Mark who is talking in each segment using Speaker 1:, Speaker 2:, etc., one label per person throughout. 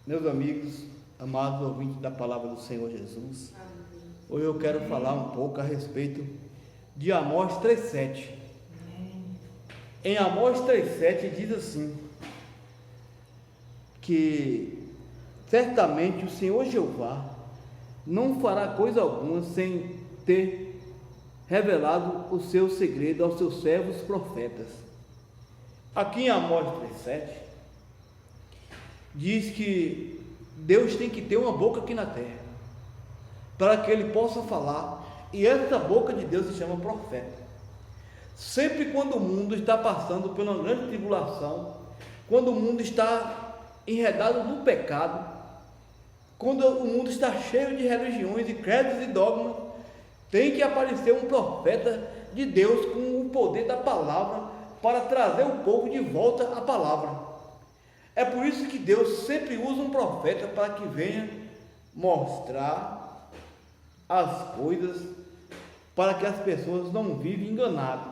Speaker 1: Meus amigos, amados ouvintes da palavra do Senhor Jesus, hoje eu quero falar um pouco a respeito de Amós 3,7. Em Amós 3,7 diz assim, que certamente o Senhor Jeová não fará coisa alguma sem ter revelado o seu segredo aos seus servos profetas. Aqui em Amós 3,7 diz que Deus tem que ter uma boca aqui na terra para que ele possa falar, e essa boca de Deus se chama profeta. Sempre quando o mundo está passando por uma grande tribulação, quando o mundo está enredado no pecado, quando o mundo está cheio de religiões e credos e dogmas, tem que aparecer um profeta de Deus com o poder da palavra para trazer o povo de volta à palavra. É por isso que Deus sempre usa um profeta para que venha mostrar as coisas, para que as pessoas não vivem enganadas.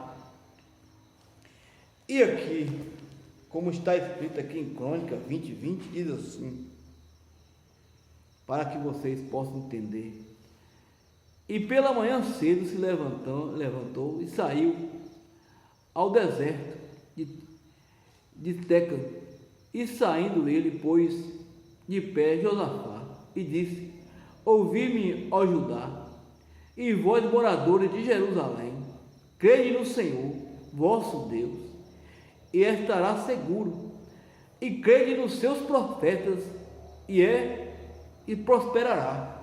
Speaker 1: E aqui, como está escrito aqui em Crônica 20:20, diz assim, para que vocês possam entender: e pela manhã cedo se levantou e saiu ao deserto de Teca, e saindo ele pôs de pé Josafá e disse: ouvi-me, ó Judá, e vós moradores de Jerusalém, crede no Senhor vosso Deus, e estará seguro, e crede nos seus profetas, e prosperará.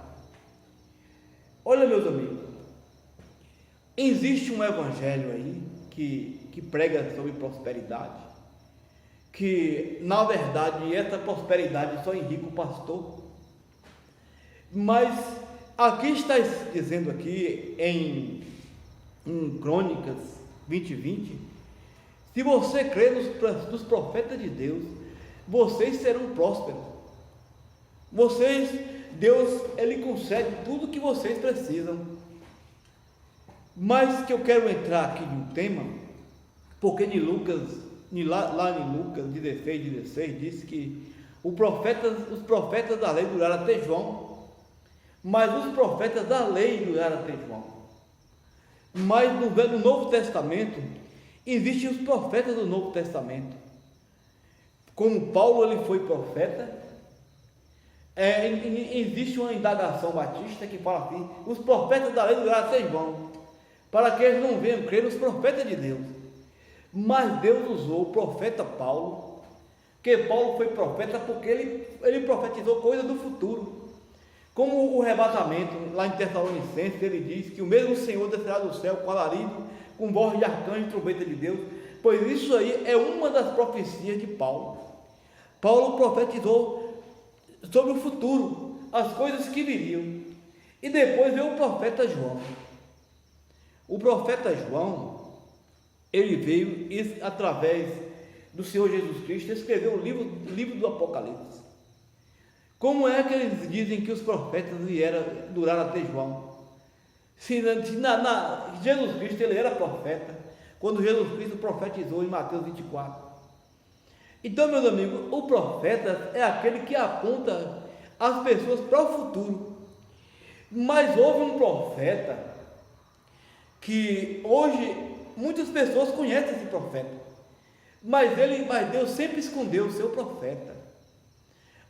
Speaker 1: Olha, meus amigos, existe um evangelho aí que prega sobre prosperidade, que na verdade essa prosperidade só enriquece o pastor. Mas aqui está dizendo aqui em Crônicas 20:20, se você crê nos profetas de Deus, vocês serão prósperos. Deus, ele concede tudo o que vocês precisam. Mas que eu quero entrar aqui no tema, porque lá em Lucas 16:16 diz que os profetas da lei duraram até João, mas os profetas da lei duraram até João. Mas no Novo Testamento existem os profetas do Novo Testamento. Como Paulo, ele foi profeta. Existe uma indagação batista que fala assim: os profetas da lei duraram até João, para que eles não venham crer nos profetas de Deus. Mas Deus usou o profeta Paulo, que Paulo foi profeta porque ele profetizou coisas do futuro, como o arrebatamento. Lá em Tessalonicenses ele diz que o mesmo Senhor descerá do céu com alarido, com voz de arcanjo e trombeta de Deus. Pois isso aí é uma das profecias de Paulo. Paulo profetizou sobre o futuro, as coisas que viriam. E depois veio o profeta João. O profeta João, ele veio através do Senhor Jesus Cristo, escreveu o livro do Apocalipse. Como é que eles dizem que os profetas duraram até João? Jesus Cristo, ele era profeta, quando Jesus Cristo profetizou em Mateus 24. Então, meus amigos, o profeta é aquele que aponta as pessoas para o futuro. Mas houve um profeta que hoje muitas pessoas conhecem esse profeta, mas Deus sempre escondeu o seu profeta.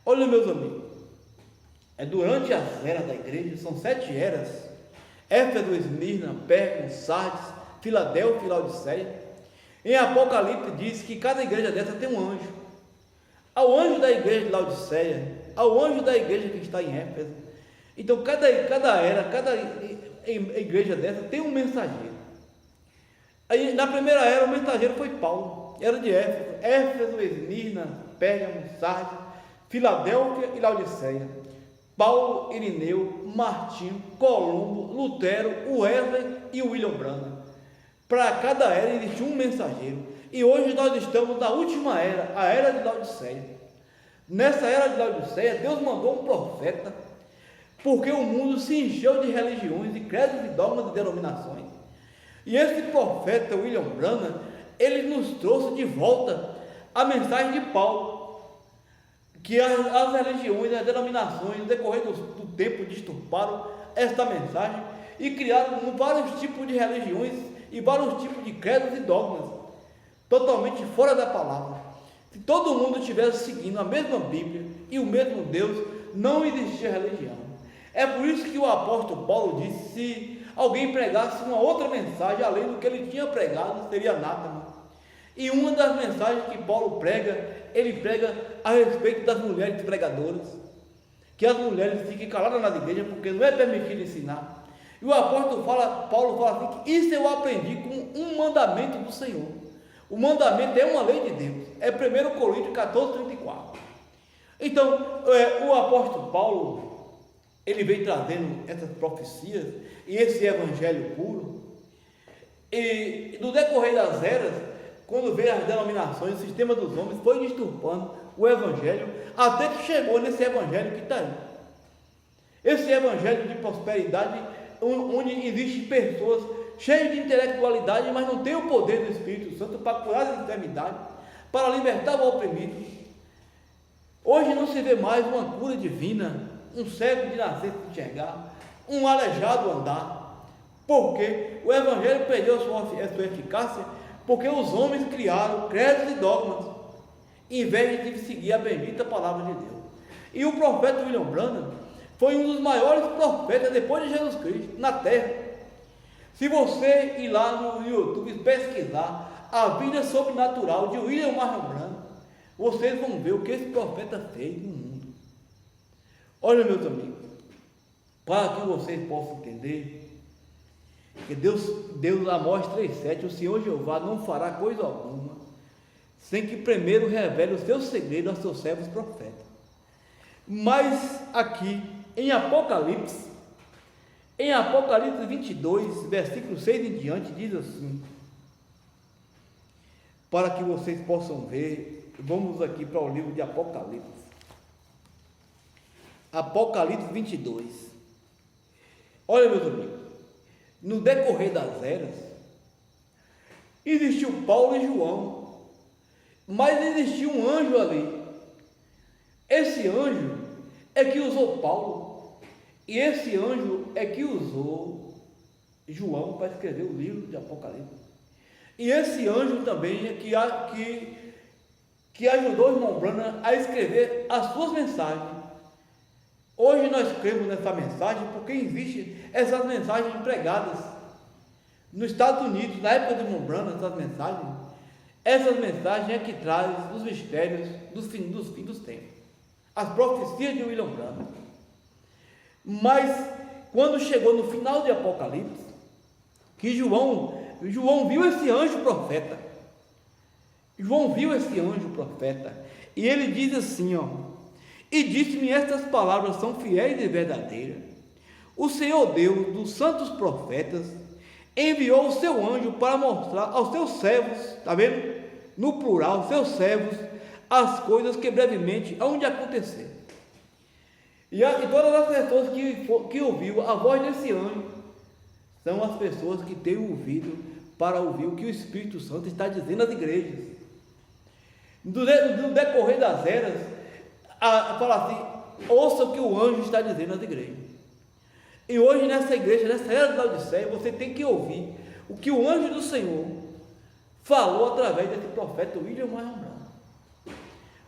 Speaker 1: Olha, meus amigos, durante as eras da igreja, são 7 eras: Éfeso, Esmirna, Pérgamo, Sardes, Filadélfia e Laodiceia. Em Apocalipse diz que cada igreja dessa tem um anjo. Ao anjo da igreja de Laodiceia, ao anjo da igreja que está em Éfeso. Então cada igreja dessa tem um mensageiro. Aí, na primeira era, o mensageiro foi Paulo, era de Éfeso, Esmirna, Pérgamo, Sardes, Filadélfia e Laodiceia. Paulo, Irineu, Martinho, Colombo, Lutero, Wesley e William Branham. Para cada era existe um mensageiro. E hoje nós estamos na última era, a era de Laodiceia. Nessa era de Laodiceia, Deus mandou um profeta, porque o mundo se encheu de religiões, de credos, de dogmas e denominações. E esse profeta William Branham, ele nos trouxe de volta a mensagem de Paulo, que as religiões, as denominações, no decorrer do tempo, disturbaram esta mensagem e criaram vários tipos de religiões e vários tipos de credos e dogmas, totalmente fora da palavra. Se todo mundo estivesse seguindo a mesma Bíblia e o mesmo Deus, não existia religião. É por isso que o apóstolo Paulo disse: se alguém pregasse uma outra mensagem além do que ele tinha pregado, seria anátema. E uma das mensagens que Paulo prega, ele prega a respeito das mulheres pregadoras, que as mulheres fiquem caladas nas igrejas, porque não é permitido ensinar. E o apóstolo Paulo fala assim, que isso eu aprendi com um mandamento do Senhor. O mandamento é uma lei de Deus, é 1 Coríntios 14:34. Então, o apóstolo Paulo, ele vem trazendo essas profecias e esse evangelho puro, e no decorrer das eras, quando veio as denominações, o sistema dos homens foi disturbando o evangelho, até que chegou nesse evangelho que está aí. Esse evangelho de prosperidade, onde existem pessoas cheias de intelectualidade, mas não tem o poder do Espírito Santo para curar as enfermidades, para libertar o oprimido. Hoje não se vê mais uma cura divina, um cego de nascer se enxergar, um aleijado andar, porque o evangelho perdeu a sua eficácia, porque os homens criaram credos e dogmas, em vez de seguir a bendita palavra de Deus. E o profeta William Branham foi um dos maiores profetas depois de Jesus Cristo na terra. Se você ir lá no YouTube pesquisar a vida sobrenatural de William Marion Branham, vocês vão ver o que esse profeta fez no mundo. Olha, meus amigos, para que vocês possam entender que Deus, Amós 3,7, o Senhor Jeová não fará coisa alguma sem que primeiro revele o seu segredo aos seus servos profetas. Mas aqui em Apocalipse 22, versículo 6 em diante, diz assim, para que vocês possam ver, vamos aqui para o livro de Apocalipse. Apocalipse 22. Olha, meus amigos, no decorrer das eras, existiu Paulo e João, mas existiu um anjo ali. Esse anjo é que usou Paulo, e esse anjo é que usou João para escrever o livro de Apocalipse. E esse anjo também é que ajudou o irmão Branham a escrever as suas mensagens. Hoje nós cremos nessa mensagem porque existem essas mensagens pregadas nos Estados Unidos, na época do irmão Branham, essas mensagens é que trazem os mistérios dos fins dos tempos, as profecias de William Branham. Mas quando chegou no final de Apocalipse, que João viu esse anjo profeta, e ele diz assim, e disse-me: estas palavras são fiéis e verdadeiras. O Senhor Deus dos santos profetas enviou o seu anjo para mostrar aos seus servos, está vendo? No plural, seus servos, as coisas que brevemente hão de acontecer. E todas as pessoas que ouviu a voz desse anjo são as pessoas que têm ouvido para ouvir o que o Espírito Santo está dizendo às igrejas. No decorrer das eras, fala assim: ouça o que o anjo está dizendo às igrejas. E hoje nessa igreja, nessa era da Odisseia, você tem que ouvir o que o anjo do Senhor falou através desse profeta William Marion Branham.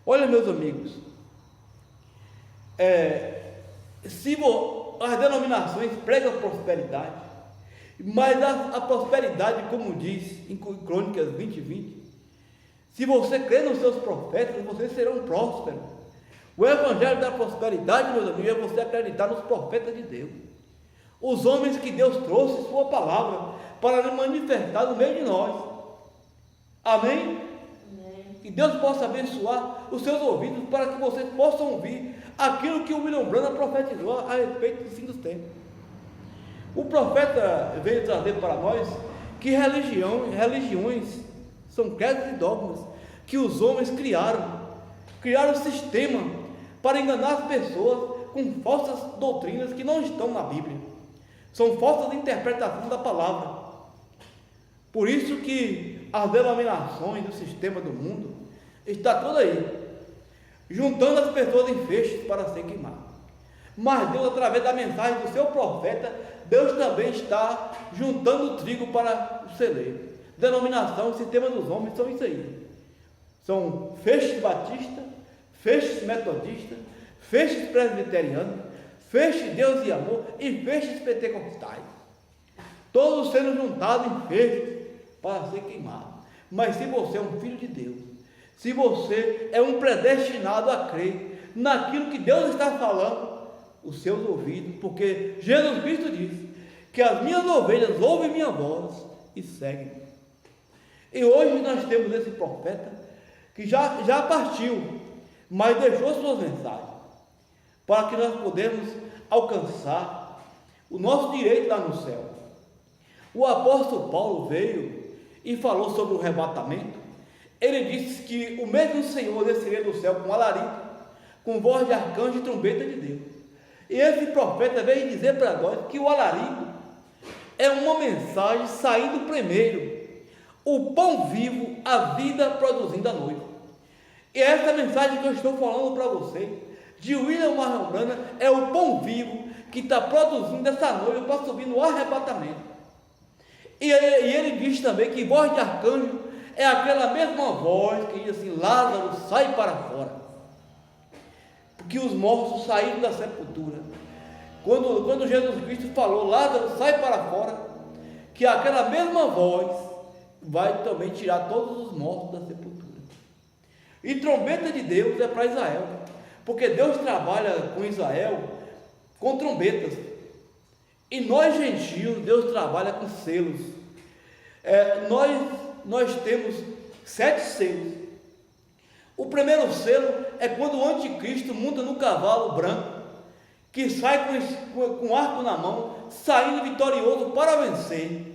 Speaker 1: Olha, meus amigos, as denominações pregam prosperidade, mas a prosperidade, como diz em Crônicas 20:20, se você crer nos seus profetas, vocês serão prósperos. O evangelho da prosperidade, meus amigos, é você acreditar nos profetas de Deus, os homens que Deus trouxe sua palavra para manifestar no meio de nós. Amém? Que Deus possa abençoar os seus ouvidos para que vocês possam ouvir aquilo que o William Branham profetizou a respeito do fim dos tempos. O profeta veio trazer para nós que religiões são credos e dogmas que os homens criaram sistema para enganar as pessoas com falsas doutrinas que não estão na Bíblia. São falsas interpretações da palavra. Por isso que as denominações do sistema do mundo está tudo aí. juntando as pessoas em feixes para ser queimadas. Mas Deus, através da mensagem do seu profeta, Deus também está juntando o trigo para o celeiro. Denominação e sistema dos homens são isso aí. São feixes batistas, feixes metodistas, feixes presbiterianos, feixes Deus e amor e feixes pentecostais. Todos sendo juntados em feixes para ser queimados. Mas se você é um filho de Deus, se você é um predestinado a crer naquilo que Deus está falando, os seus ouvidos, porque Jesus Cristo disse que as minhas ovelhas ouvem minha voz e seguem. E hoje nós temos esse profeta que já partiu, mas deixou suas mensagens, para que nós podemos alcançar o nosso direito lá no céu. O apóstolo Paulo veio e falou sobre o arrebatamento. Ele disse que o mesmo Senhor desceria do céu com alarido, com voz de arcanjo e trombeta de Deus. E esse profeta veio dizer para nós que o alarido é uma mensagem saindo primeiro, o pão vivo, a vida produzindo a noiva. E essa mensagem que eu estou falando para você, de William Marion Branham, é o pão vivo que está produzindo essa noiva para subir no arrebatamento. E ele diz também que voz de arcanjo é aquela mesma voz que diz assim: Lázaro, sai para fora. Porque os mortos saíram da sepultura. Quando Jesus Cristo falou, Lázaro, sai para fora, que aquela mesma voz vai também tirar todos os mortos da sepultura. E trombeta de Deus é para Israel, porque Deus trabalha com Israel com trombetas. E nós gentios, Deus trabalha com selos. Nós temos 7 selos. O primeiro selo é quando o anticristo monta no cavalo branco, que sai com arco na mão, saindo vitorioso para vencer.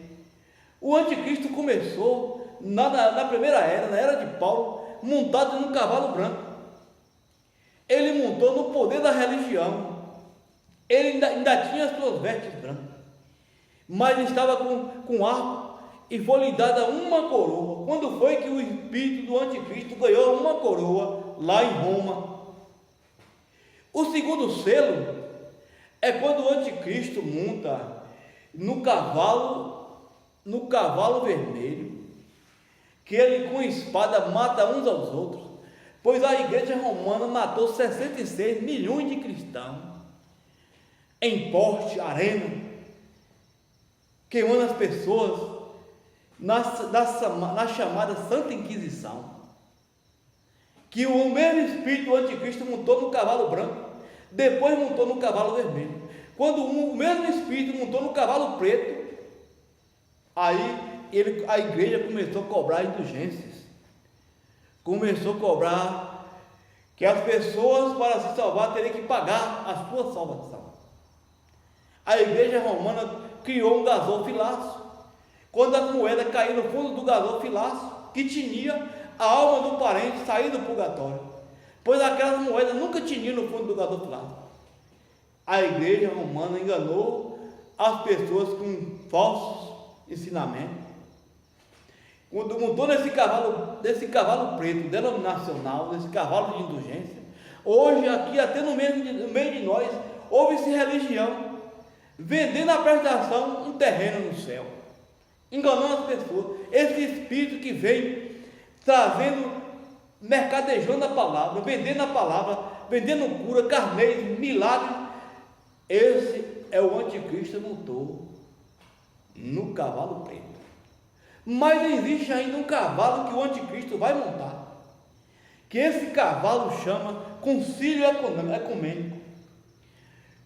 Speaker 1: O anticristo começou na primeira era, na era de Paulo, montado num cavalo branco. Ele montou no poder da religião. Ele ainda tinha as suas vestes brancas, mas estava com arco, e foi lhe dada uma coroa. Quando foi que o espírito do anticristo ganhou uma coroa lá em Roma? O segundo selo é quando o anticristo monta no cavalo vermelho, que ele com espada mata uns aos outros, pois a igreja romana matou 66 milhões de cristãos em porte, arena, queimando as pessoas na chamada Santa Inquisição, que o mesmo espírito do anticristo montou no cavalo branco, depois montou no cavalo vermelho. Quando o mesmo espírito montou no cavalo preto, aí a igreja começou a cobrar indulgências, começou a cobrar que as pessoas, para se salvar, teriam que pagar a sua salvação. A igreja romana criou um gasofilaço. Quando as moedas caíram no fundo do gasofilaço, que tinha a alma do parente sair do purgatório, pois aquelas moedas nunca tinham no fundo do gasofilaço. A igreja romana enganou as pessoas com falsos ensinamentos. Quando montou nesse cavalo preto denominacional, nesse cavalo de indulgência, hoje aqui até no meio de nós houve-se religião, vendendo a prestação um terreno no céu, enganando as pessoas. Esse espírito que vem trazendo, mercadejando a palavra, vendendo cura, carneiros, milagres, esse é o anticristo montou no cavalo preto. Mas existe ainda um cavalo que o anticristo vai montar, que esse cavalo chama concílio ecumênico.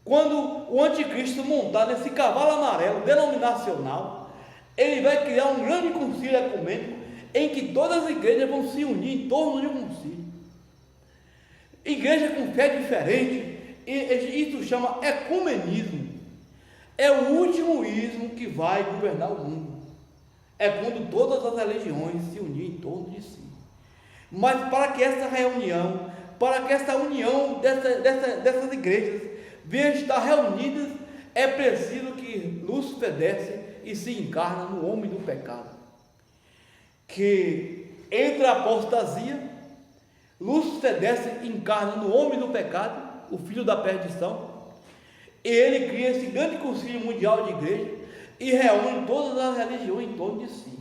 Speaker 1: Quando o anticristo montar nesse cavalo amarelo denominacional, ele vai criar um grande concílio ecumênico, em que todas as igrejas vão se unir em torno de um concílio. Igreja com fé diferente, isso chama ecumenismo. É o último ismo que vai governar o mundo. É quando todas as religiões se unirem em torno de si. Mas para que essa reunião, para que essa união dessas igrejas venha estar reunidas, é preciso que Lúcifer desce e se encarna no homem do pecado, que entra a apostasia, Lúcifer desce, encarna no homem do pecado, o filho da perdição, e ele cria esse grande concílio mundial de igreja e reúne todas as religiões em torno de si.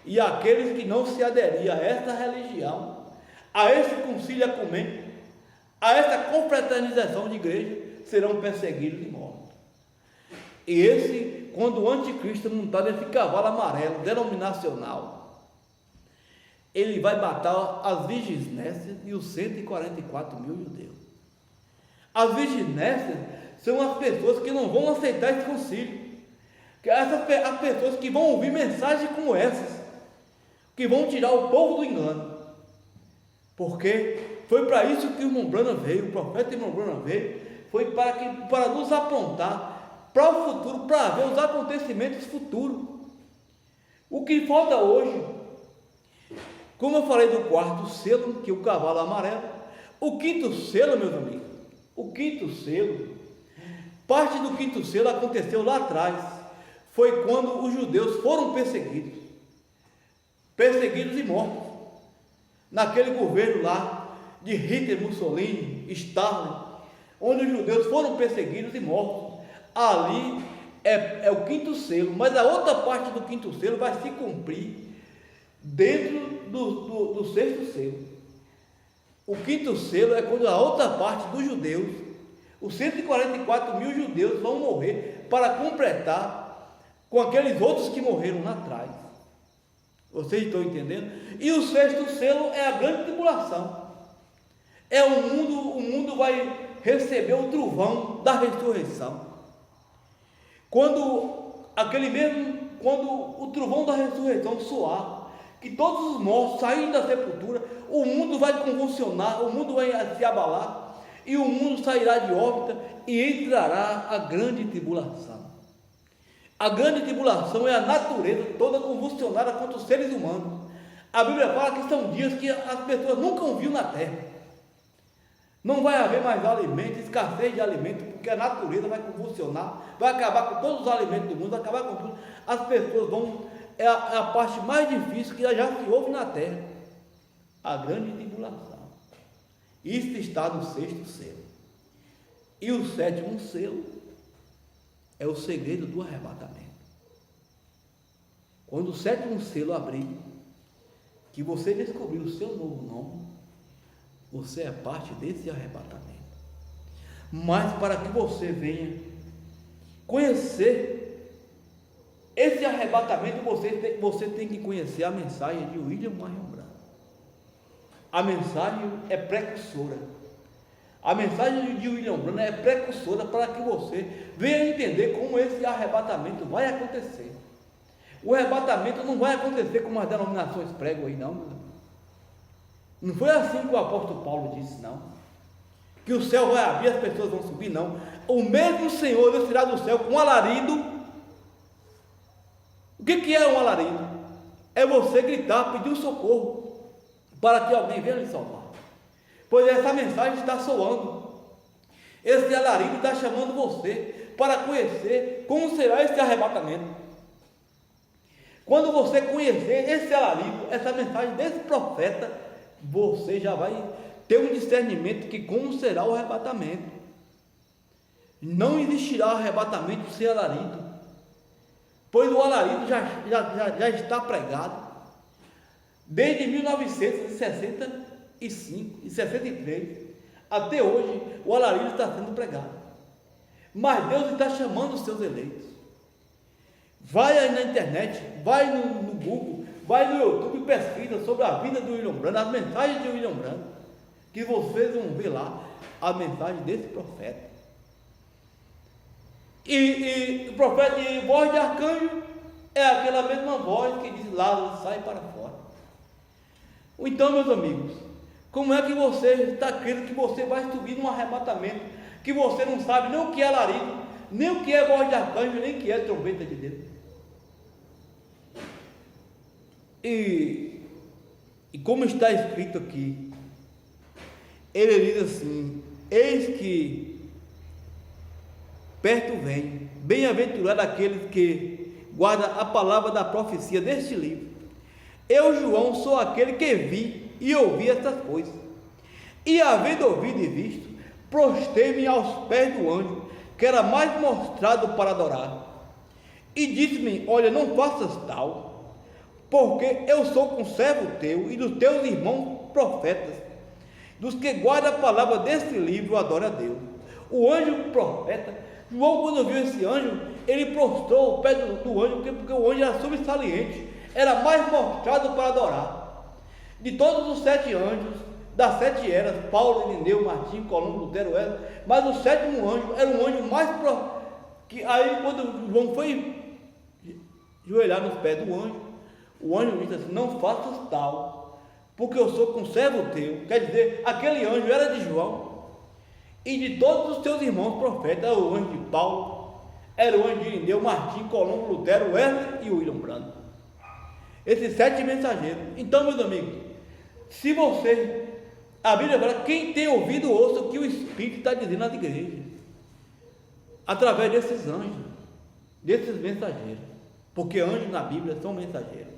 Speaker 1: E aqueles que não se aderiam a esta religião, a esse concílio ecumênico, a essa confraternização de igreja, serão perseguidos e mortos. E esse, quando o anticristo montar nesse cavalo amarelo denominacional, ele vai matar as virgens nécias e os 144 mil judeus. As virgens nécias são as pessoas que não vão aceitar esse concílio, as pessoas que vão ouvir mensagens como essas, que vão tirar o povo do engano, porque foi para isso que o irmão Branham veio, o profeta irmão Branham veio, foi para nos apontar para o futuro, para ver os acontecimentos futuros. O que falta hoje, como eu falei do quarto selo, que é o cavalo amarelo, o quinto selo, meus amigos, o quinto selo, parte do quinto selo aconteceu lá atrás, foi quando os judeus foram perseguidos e mortos, naquele governo lá de Hitler, Mussolini, Stalin, onde os judeus foram perseguidos e mortos. Ali é o quinto selo, mas a outra parte do quinto selo vai se cumprir dentro do sexto selo. O quinto selo é quando a outra parte dos judeus, os 144 mil judeus, vão morrer para completar com aqueles outros que morreram lá atrás. Vocês estão entendendo? E o sexto selo é a grande tribulação. O mundo vai receber o trovão da ressurreição. Quando o trovão da ressurreição soar, que todos os mortos saírem da sepultura, o mundo vai convulsionar, o mundo vai se abalar, e o mundo sairá de órbita e entrará a grande tribulação. A grande tribulação é a natureza toda convulsionada contra os seres humanos. A Bíblia fala que são dias que as pessoas nunca viram na terra. Não vai haver mais alimento, escassez de alimento, porque a natureza vai convulsionar, vai acabar com todos os alimentos do mundo, vai acabar com tudo. As pessoas vão... É a parte mais difícil que já se ouve na terra. A grande tribulação. Isso está no sexto selo. E o sétimo selo é o segredo do arrebatamento. Quando o sétimo selo abrir, que você descobrir o seu novo nome, você é parte desse arrebatamento. Mas para que você venha conhecer esse arrebatamento, você tem que conhecer a mensagem de William Marion Branham. A mensagem é precursora. A mensagem de William Branham é precursora para que você venha entender como esse arrebatamento vai acontecer. O arrebatamento não vai acontecer como as denominações pregam aí, não. Não foi assim que o apóstolo Paulo disse, não. Que o céu vai abrir, as pessoas vão subir, não. O mesmo Senhor descerá do céu com um alarido. O que é um alarido? É você gritar, pedir um socorro, para que alguém venha lhe salvar. Pois essa mensagem está soando. Esse alarido está chamando você para conhecer como será esse arrebatamento. Quando você conhecer esse alarido, essa mensagem desse profeta, você já vai ter um discernimento que como será o arrebatamento. Não existirá arrebatamento sem alarido, pois o alarido já está pregado desde 1965 e 63 até hoje. O alarido está sendo pregado, mas Deus está chamando os seus eleitos. Vai aí na internet, vai no Google, vai no YouTube e pesquisa sobre a vida do William Branham, as mensagens de William Branham, que vocês vão ver lá a mensagem desse profeta. E o profeta de voz de arcanjo é aquela mesma voz que diz: Lázaro, sai para fora. Então, meus amigos, como é que você está crendo que você vai subir num arrebatamento que você não sabe nem o que é alarido, nem o que é voz de arcanjo, nem o que é trombeta de Deus? E como está escrito aqui, ele diz assim: eis que perto vem, bem-aventurado aqueles que guardam a palavra da profecia deste livro. Eu, João, sou aquele que vi e ouvi estas coisas. E havendo ouvido e visto, prostei-me aos pés do anjo, que era mais mostrado para adorar. E disse-me: olha, não faças tal, porque eu sou conservo teu e dos teus irmãos profetas, dos que guardam a palavra deste livro, adora a Deus. O anjo profeta, João, quando viu esse anjo, ele prostrou o pé do anjo, porque o anjo era sobressalente, era mais mostrado para adorar. De todos os 7 anjos, das 7 eras, Paulo, Irineu, Martim, Colombo, Lutero, mas o 7º anjo era um anjo mais que aí quando João foi ajoelhar nos pés do anjo, o anjo disse assim: não faças tal, porque eu sou conservo teu. Quer dizer, aquele anjo era de João e de todos os teus irmãos profetas. Era o anjo de Paulo, era o anjo de Irineu, Martim, Colombo, Lutero, Wesley e William Branham, esses 7 mensageiros. Então, meus amigos, se você, a Bíblia fala: quem tem ouvido, ouça o que o Espírito está dizendo às igrejas, através desses anjos, desses mensageiros, porque anjos na Bíblia são mensageiros.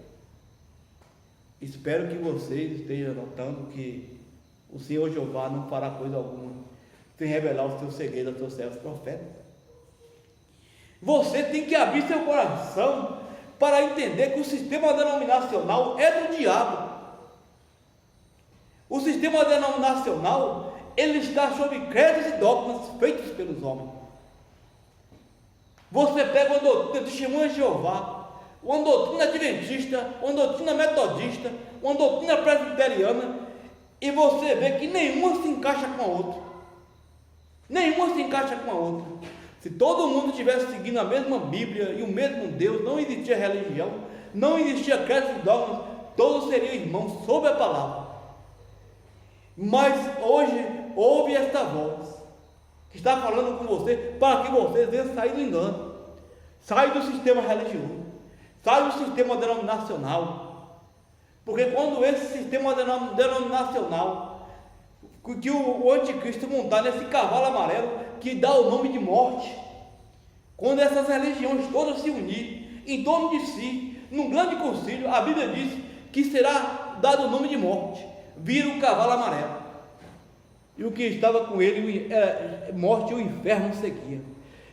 Speaker 1: Espero que vocês estejam notando que o Senhor Jeová não fará coisa alguma sem revelar os seus segredos aos seus servos profetas. Você tem que abrir seu coração para entender que o sistema denominacional é do diabo. O sistema denominacional, ele está sob credos e dogmas feitos pelos homens. Você pega uma doutrina de Testemunha de Jeová, uma doutrina adventista, uma doutrina metodista, uma doutrina presbiteriana, e você vê que nenhuma se encaixa com a outra. Nenhuma se encaixa com a outra. Se todo mundo estivesse seguindo a mesma Bíblia e o mesmo Deus, não existia religião, não existia credo e dogmas, todos seriam irmãos sob a palavra. Mas hoje ouve esta voz que está falando com você, para que você venha sair do engano, saia do sistema religioso, saia do sistema denominacional, porque quando esse sistema denominacional, que o anticristo montar nesse cavalo amarelo, que dá o nome de morte, quando essas religiões todas se unirem em torno de si, num grande concílio, a Bíblia diz que será dado o nome de morte, vira o cavalo amarelo, e o que estava com ele, morte e o inferno seguia.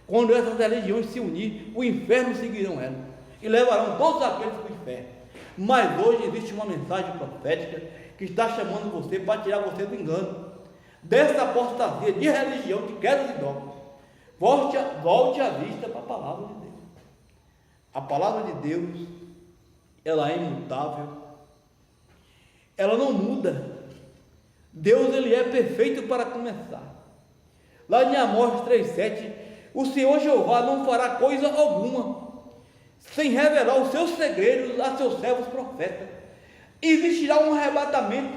Speaker 1: Quando essas religiões se unirem, o inferno seguirão elas, e levarão todos aqueles para o inferno. Mas hoje existe uma mensagem profética que está chamando você para tirar você do engano, dessa apostasia de religião, de quedas e dogmas. Volte a vista para a palavra de Deus. A palavra de Deus, ela é imutável, ela não muda. Deus, ele é perfeito para começar. Lá em Amós 3,7, o Senhor Jeová não fará coisa alguma sem revelar os seus segredos a seus servos profetas. Existirá um arrebatamento,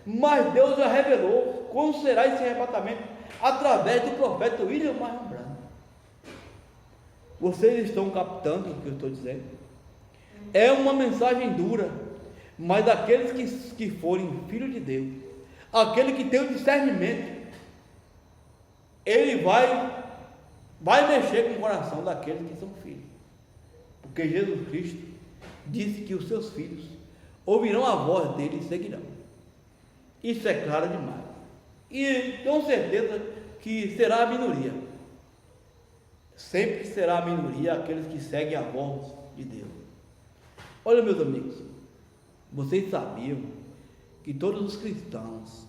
Speaker 1: mas Deus já revelou como será esse arrebatamento através do profeta William Branham. Vocês estão captando o que eu estou dizendo? É uma mensagem dura, mas aqueles que forem filhos de Deus, aquele que tem o discernimento, ele vai mexer com o coração daqueles que são filhos, porque Jesus Cristo disse que os seus filhos ouvirão a voz dele e seguirão. Isso é claro demais, e com certeza que será a minoria, sempre será a minoria aqueles que seguem a voz de Deus. Olha, meus amigos, vocês sabiam que todos os cristãos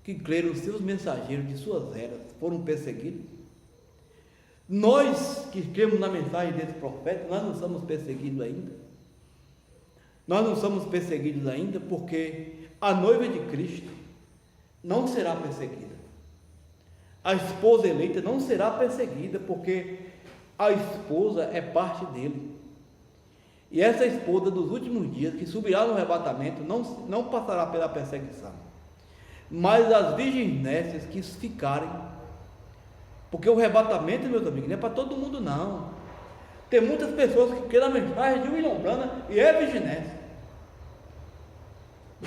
Speaker 1: que creram os seus mensageiros de suas eras foram perseguidos? Nós que cremos na mensagem desse profeta, nós não somos perseguidos ainda. Nós não somos perseguidos ainda porque a noiva de Cristo não será perseguida. A esposa eleita não será perseguida porque a esposa é parte dele. E essa esposa dos últimos dias, que subirá no arrebatamento, não passará pela perseguição. Mas as virgens nécias que ficarem, porque o arrebatamento, meus amigos, não é para todo mundo não. Tem muitas pessoas que querem a mensagem de William Branham e é virgem nécia.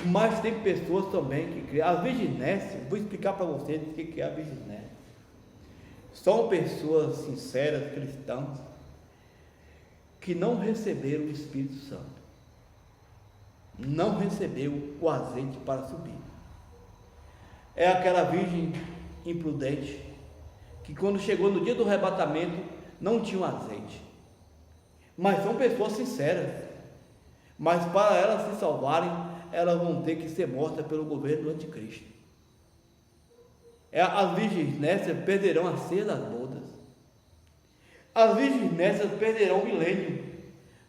Speaker 1: Mas tem pessoas também que creem. As virgens nécias, vou explicar para vocês o que é a virgem nécia. São pessoas sinceras, cristãs, que não receberam o Espírito Santo, não receberam o azeite para subir. é aquela virgem imprudente, que quando chegou no dia do arrebatamento, não tinha um azeite. Mas são pessoas sinceras, mas para elas se salvarem, elas vão ter que ser mortas pelo governo do anticristo. As virgens nécias perderão a ceia das bodas. As virgens nécias perderão o milênio,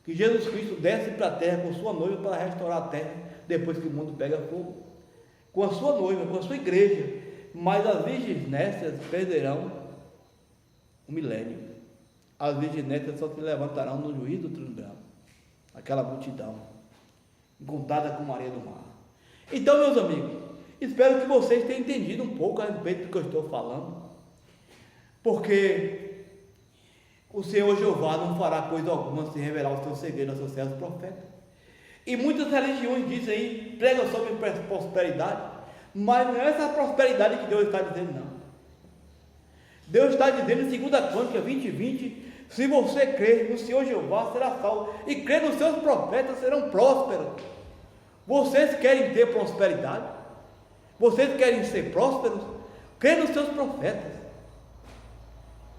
Speaker 1: que Jesus Cristo desce para a terra com sua noiva para restaurar a terra, depois que o mundo pega fogo, com a sua noiva, com a sua igreja. Mas as virgens nécias perderão o milênio. As virgens nécias só se levantarão no juízo do trono branco, aquela multidão, encontrada com Maria do Mar. Então, meus amigos, espero que vocês tenham entendido um pouco a respeito do que eu estou falando, porque o Senhor Jeová não fará coisa alguma sem revelar o seu segredo aos seus servos profetas. E muitas religiões dizem aí, pregam sobre prosperidade, mas não é essa prosperidade que Deus está dizendo, não. Deus está dizendo em 2 Crônicas 20:20, se você crer no Senhor Jeová, será salvo, e crer nos seus profetas, serão prósperos. Vocês querem ter prosperidade? Vocês querem ser prósperos? Crê nos seus profetas.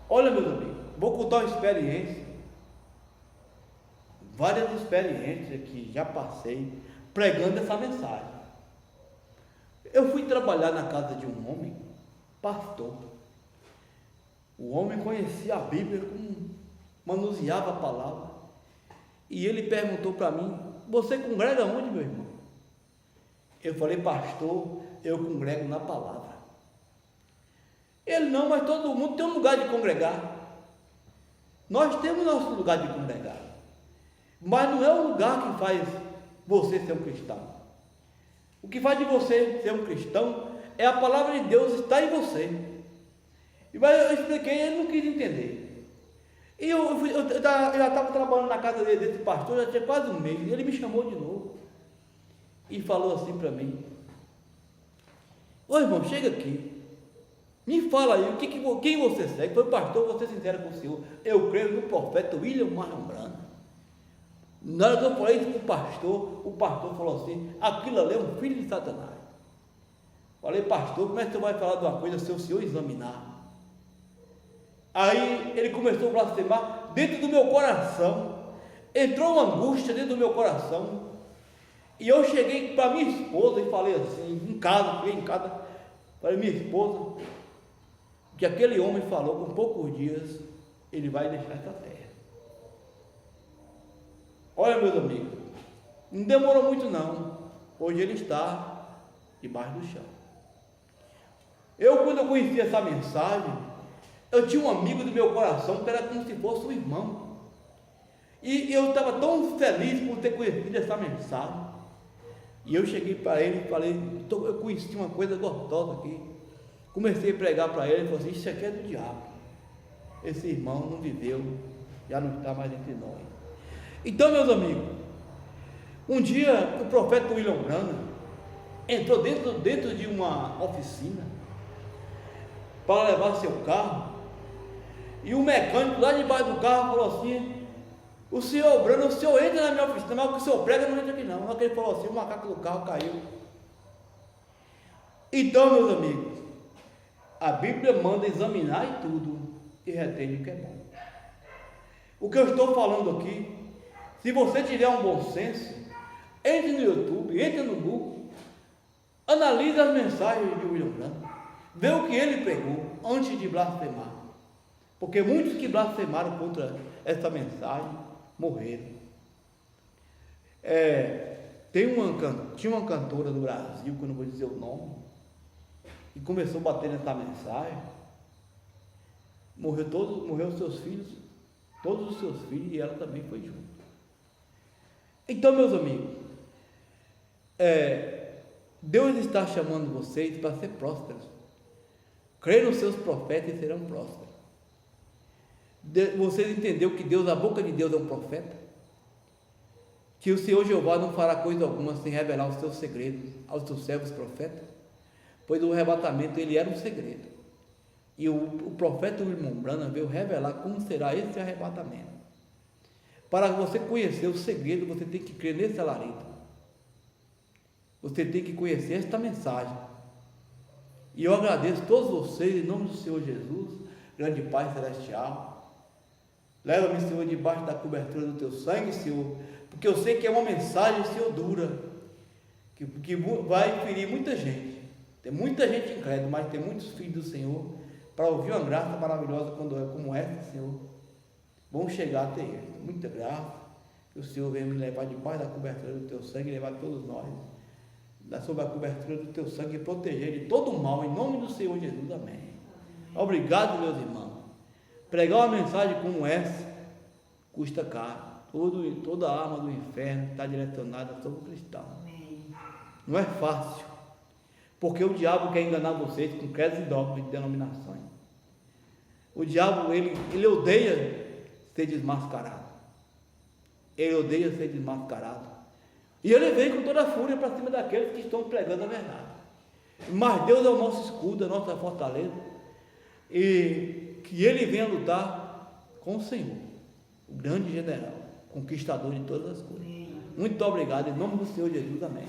Speaker 1: Olha, meus amigos, vou contar uma experiência, várias experiências que já passei pregando essa mensagem. Eu fui trabalhar na casa de um homem, pastor. O homem conhecia a Bíblia, manuseava a palavra, e ele perguntou para mim: você congrega onde, meu irmão? Eu falei: pastor, eu congrego na palavra. Ele: não, mas todo mundo tem um lugar de congregar. Nós temos nosso lugar de congregar, mas não é o lugar que faz você ser um cristão. O que faz de você ser um cristão é a palavra de Deus estar em você. Mas eu expliquei, ele não quis entender. E eu já estava trabalhando na casa desse pastor, já tinha quase um mês. Ele me chamou de novo e falou assim para mim: ô irmão, chega aqui, me fala aí, quem você segue? Foi: pastor, vou ser sincero com o senhor, eu creio no profeta William Marion Branham. Na hora que eu falei isso com o pastor falou assim: aquilo ali é um filho de Satanás. Falei: pastor, como é que você vai falar de uma coisa se o senhor examinar? Aí ele começou a blasfemar dentro do meu coração, entrou uma angústia dentro do meu coração, e eu cheguei para minha esposa e falei assim, cheguei em casa, falei: minha esposa, que aquele homem falou, com poucos dias ele vai deixar essa terra. Olha, meus amigos, não demorou muito não, hoje ele está debaixo do chão. Quando eu conheci essa mensagem, eu tinha um amigo do meu coração que era como se fosse um irmão, e eu estava tão feliz por ter conhecido essa mensagem. E eu cheguei para ele e falei: eu conheci uma coisa gostosa aqui. Comecei a pregar para ele, ele falou assim: isso aqui é do diabo, esse irmão não viveu, já não está mais entre nós. Então, meus amigos, um dia o profeta William Branham entrou dentro de uma oficina para levar seu carro, e o mecânico lá debaixo do carro falou assim: o senhor Branham, o senhor entra na minha oficina, mas o que o senhor prega não entra aqui não. Na hora que ele falou assim, o macaco do carro caiu. Então, meus amigos, a Bíblia manda examinar e tudo, e retém o que é bom. O que eu estou falando aqui, se você tiver um bom senso, entre no YouTube, entre no Google, analise as mensagens de William Branham, vê o que ele pregou antes de blasfemar, porque muitos que blasfemaram contra essa mensagem morreram. Tinha uma cantora do Brasil, que eu não vou dizer o nome, e começou a bater nessa mensagem, morreu os seus filhos, todos os seus filhos, e ela também foi junto. Então, meus amigos, Deus está chamando vocês para ser prósperos. Creia nos seus profetas e serão prósperos. Vocês entenderam que Deus, a boca de Deus é um profeta? Que o Senhor Jeová não fará coisa alguma sem revelar os seus segredos aos seus servos profetas? Pois o arrebatamento, ele era um segredo. E o profeta William Branham veio revelar como será esse arrebatamento. Para você conhecer o segredo, você tem que crer nesse alarido. Você tem que conhecer esta mensagem. E eu agradeço a todos vocês, em nome do Senhor Jesus, grande Pai Celestial. Leva-me, Senhor, debaixo da cobertura do Teu sangue, Senhor, porque eu sei que é uma mensagem, Senhor, dura, que vai ferir muita gente. Tem muita gente incrédula, mas tem muitos filhos do Senhor para ouvir uma graça maravilhosa como essa, Senhor. Vamos chegar até Ele. Muita graça. Que o Senhor venha me levar debaixo da cobertura do Teu sangue e levar todos nós sob a cobertura do Teu sangue e proteger de todo o mal, em nome do Senhor Jesus. Amém. Obrigado, meus irmãos. Pregar uma mensagem como essa custa caro. Toda a arma do inferno está direcionada sobre o cristão. Não é fácil, porque o diabo quer enganar vocês com credos e dogmas de denominações. O diabo, ele odeia ser desmascarado. Ele odeia ser desmascarado. E ele vem com toda a fúria para cima daqueles que estão pregando a verdade. Mas Deus é o nosso escudo, a nossa fortaleza. E que ele venha lutar com o Senhor, o grande general, conquistador de todas as coisas. Muito obrigado, em nome do Senhor Jesus, amém.